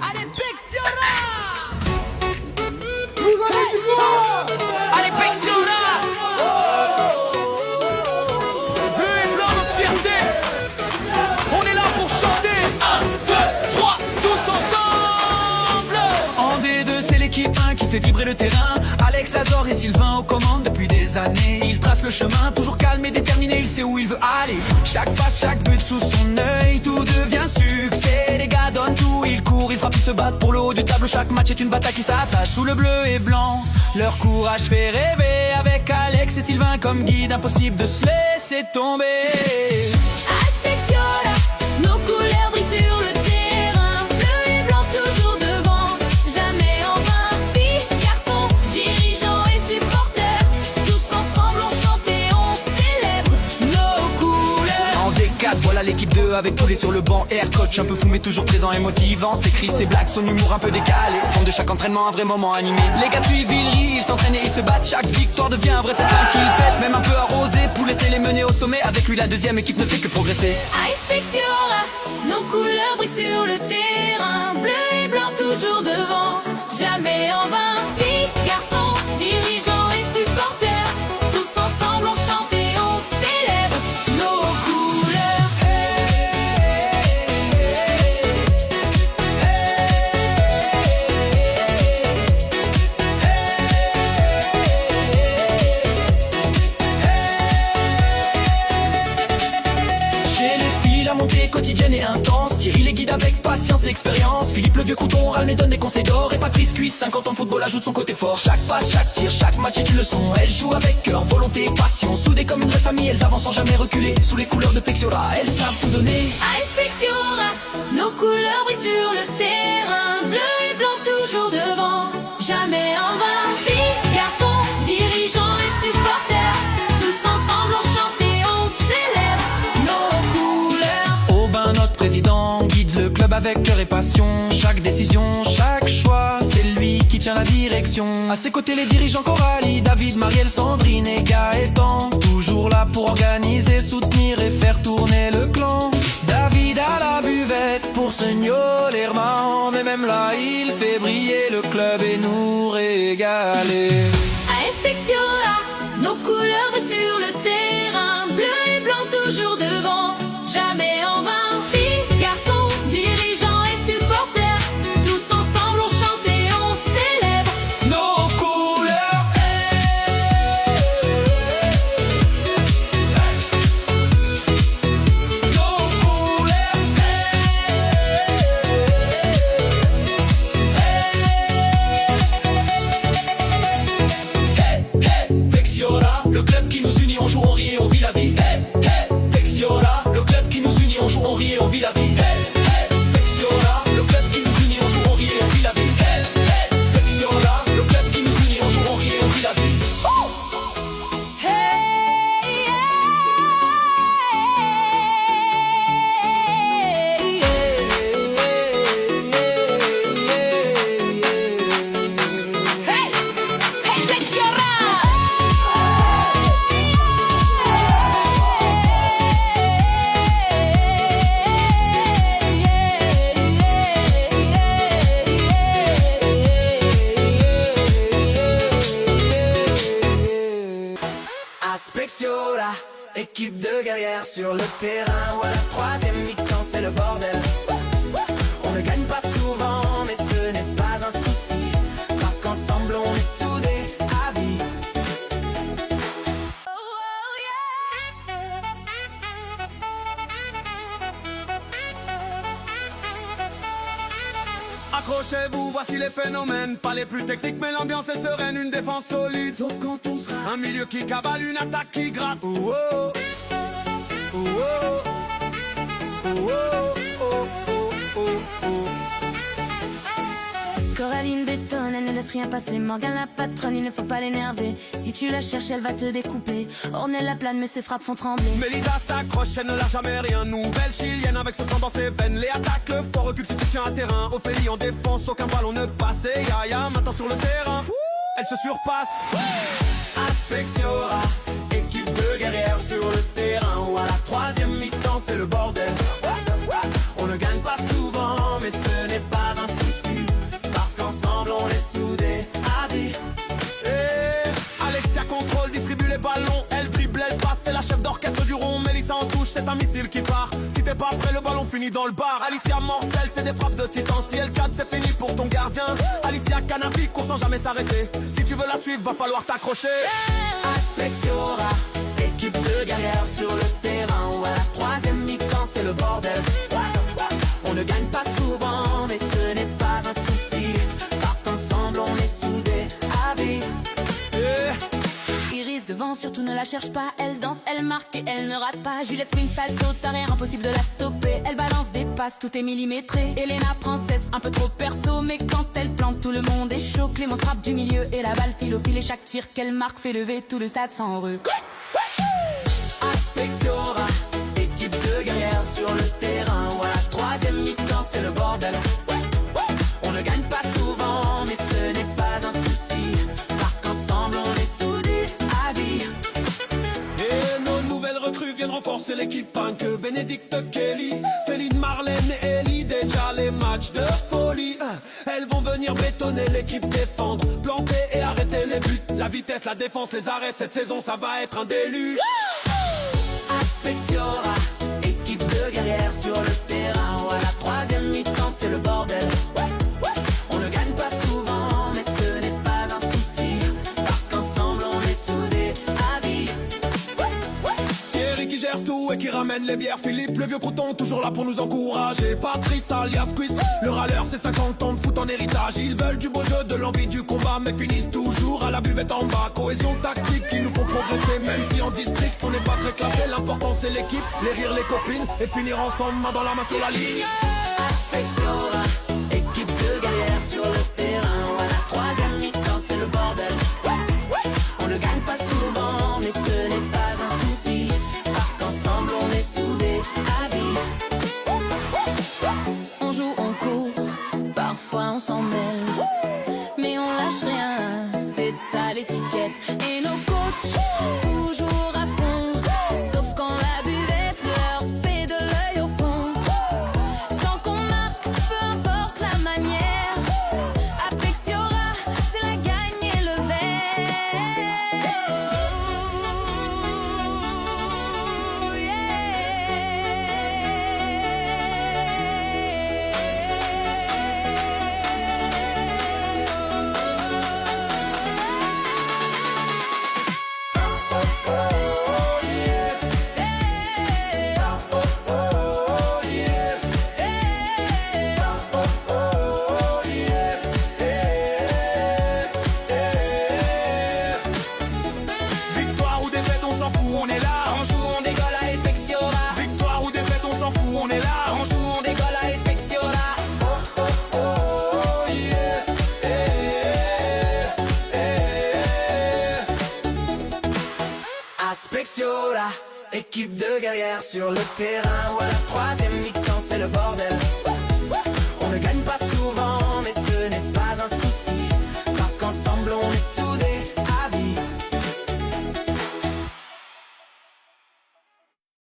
Allez, Pexiora! Vous avez du voix. Allez, Pexiora! Bleu et blanc, notre fierté! On est là pour chanter! 1, 2, 3, tous ensemble! En D2, c'est l'équipe 1 qui fait vibrer le terrain. Alex, Azor et Sylvain aux commandes depuis des années. Il trace le chemin, toujours calme et déterminé, il sait où il veut aller. Chaque passe, chaque but sous son œil, tout devient succès. Les gars donnent tout, ils courent, ils frappent, ils se battent pour le haut du tableau. Chaque match est une bataille qui s'attache sous le bleu et blanc. Leur courage fait rêver, avec Alex et Sylvain comme guide, impossible de se laisser tomber. Aspecciora, nos couleurs brillent sur le terrain. Bleu et blanc toujours devant, jamais en vain. Filles, garçons, dirigeants et supporters, tous ensemble on chante et on célèbre nos couleurs. En D4, voilà l'équipe 2 avec tous les sur le banc. Air coach un peu fou mais toujours présent et motivant. Ses cris, ses blagues, son humour un peu décalé font de chaque entraînement un vrai moment animé. Les gars suivent, ils rient, ils s'entraînent et ils se battent. Chaque victoire devient un vrai festin qu'ils fêtent. Même un peu arrosé pour laisser les mener au sommet. Avec lui la deuxième équipe ne fait que progresser. Aspecciora, nos couleurs brillent sur le terrain. Bleu et blanc toujours devant, jamais en vain. Filles, garçons, dirigeants et supporters, tous ensemble on chante et on célèbre nos couleurs. Chez les filles, la montée quotidienne et intense. Thierry les guide avec patience et expérience. Philippe le vieux crouton râle mais donne des conseils d'or. Et Patrice Cuisse, 50 ans de football, ajoute son côté fort. Chaque passe, chaque tir, chaque match est une leçon. Elles jouent avec cœur, volonté et passion. Soudées comme une vraie famille, elles avancent sans jamais reculer. Sous les couleurs de Pexiora, elles savent tout donner. Aspecciora, nos couleurs brillent sur le terrain. Bleu et blanc toujours devant, jamais en vain. Filles, garçons, dirigeants et supporters, tous ensemble on chante et on célèbre nos couleurs. Aubin, notre président, guide le club avec cœur et passion. Chaque décision, chaque choix, c'est lui qui tient la direction. À ses côtés les dirigeants Coralie, David, Marielle, Sandrine et Gaëtan. Toujours là pour organiser, soutenir et faire tourner le clan. David à la buvette pour se gnoler l'hermant. Mais même là il fait briller le club et nous régaler. Aspecciora, nos couleurs brillent sur le terrain. Bleu et blanc toujours devant, jamais en vain. Filles, garçons, dirigeants et supporters, tous ensemble on chante et on célèbre Nos couleurs. Nos couleurs. Pexiora, le club qui nous unit, on joue, on rit et on vit la vie. Pexiora, le club qui nous unit, on joue, on rit et on vit la vie. Pexiora, le club qui nous unit, on joue, on rit et on vit la vie. Pexiora, le club qui nous unit, on joue, on rit et on vit la vie. Aspecciora, équipe de guerrières sur le terrain. Voilà, troisième mi-temps, c'est le bordel. On ne gagne pas souvent, mais ce n'est pas un souci, parce qu'ensemble on est soudés à vie. Accrochez-vous, voici les phénomènes. Pas les plus techniques, mais l'ambiance est sereine. Une défense solide, sauf quand on sera. Un milieu qui cavale, une attaque qui gratte. Oh oh, oh oh, oh oh, oh oh, oh oh. Coraline bétonne, elle ne laisse rien passer. Morgane la patronne, il ne faut pas l'énerver. Si tu la cherches, elle va te découper. Ornelle la plane, mais ses frappes font trembler. Mélisa s'accroche, elle ne lâche jamais rien. Nouvelle chilienne avec ce sang dans ses veines. Les attaques, le fort recule si tu tiens à terrain. Ophélie en défense, aucun ballon ne passe. Et Yaya maintenant sur le terrain, elle se surpasse. Aspecciora, équipe de guerrières sur le terrain. Ou à la troisième mi-temps, c'est le bordel. On ne gagne pas souvent, mais ce n'est pas un souci. ballon, elle dribble, elle passe, c'est la chef d'orchestre du rond. Mélissa en touche, c'est un missile qui part. Si t'es pas prêt, le ballon finit dans le bar. Alicia Morcel, c'est des frappes de titan. Si elle cadre, c'est fini pour ton gardien. Alicia Canapi, court sans jamais s'arrêter. Si tu veux la suivre, va falloir t'accrocher. Aspectiora, équipe de guerrières sur le terrain. Où à la troisième mi-temps c'est le bordel. On ne gagne pas souvent, mais ce n'est pas un souci. Parce qu'ensemble on est soudés à vie. Iris devant, surtout ne la cherche pas. Elle danse, elle marque et elle ne rate pas. Juliette sprint, salto, t'as impossible de la stopper. Elle balance des passes, tout est millimétré. Elena princesse, un peu trop perso, mais quand elle plante, tout le monde est chaud. Clémence frappe du milieu et la balle file au fil. Et chaque tir qu'elle marque fait lever tout le stade sans heureux. Aspectiora, équipe de guerrières sur le terrain. Où à la troisième mi-temps c'est le bordel. On ne gagne pas souvent, mais ce n'est pas un souci. Parce qu'ensemble on est soudés à vie. Et nos nouvelles recrues viennent renforcer l'équipe. Que Bénédicte Kelly, Céline, Marlène et Ellie. Déjà les matchs de folie. Elles vont venir bétonner l'équipe, défendre, planter et arrêter les buts. La vitesse, la défense, les arrêts, cette saison ça va être un déluge. Aspectiora, équipe de guerrières sur le terrain. Où à la troisième mi-temps c'est le bordel. On ne gagne pas souvent, mais ce n'est pas un souci. Parce qu'ensemble on est soudés à vie. Thierry qui gère tout et qui ramène les bières. Philippe le vieux crouton toujours là pour nous encourager. Patrice alias Quiz, le râleur c'est 50 ans de foot en héritage. Ils veulent du beau jeu, de l'envie du combat, mais finissent toujours à la buvette en bas. Cohésion tactique qui nous font progresser, même si en district on n'est pas très classé. L'important c'est l'équipe, les rires, les copines, et finir ensemble main dans la main sur la ligne. Aspectiora, équipe de guerrières sur le terrain. Où à la troisième mi-temps c'est le bordel. On ne gagne pas souvent, mais ce n'est pas un souci. Parce qu'ensemble on est soudés à vie. On joue, on court, parfois on s'en mêle. Mais on lâche rien, c'est ça l'étiquette. Et nos coachs, toujours à fond. Sauf quand la buvette leur fait de l'œil au fond. Tant qu'on marque, peu importe la manière. Aspectiora, c'est la gagne et le verre. Oh, Victoire ou défaite on s'en fout, on est là. On joue, on décolle à Aspectiora. Victoire ou défaite on s'en fout, on est là. On joue, on décolle à Aspectiora. Aspectiora, équipe de guerrières sur le terrain. Où à la troisième mi-temps c'est le bordel.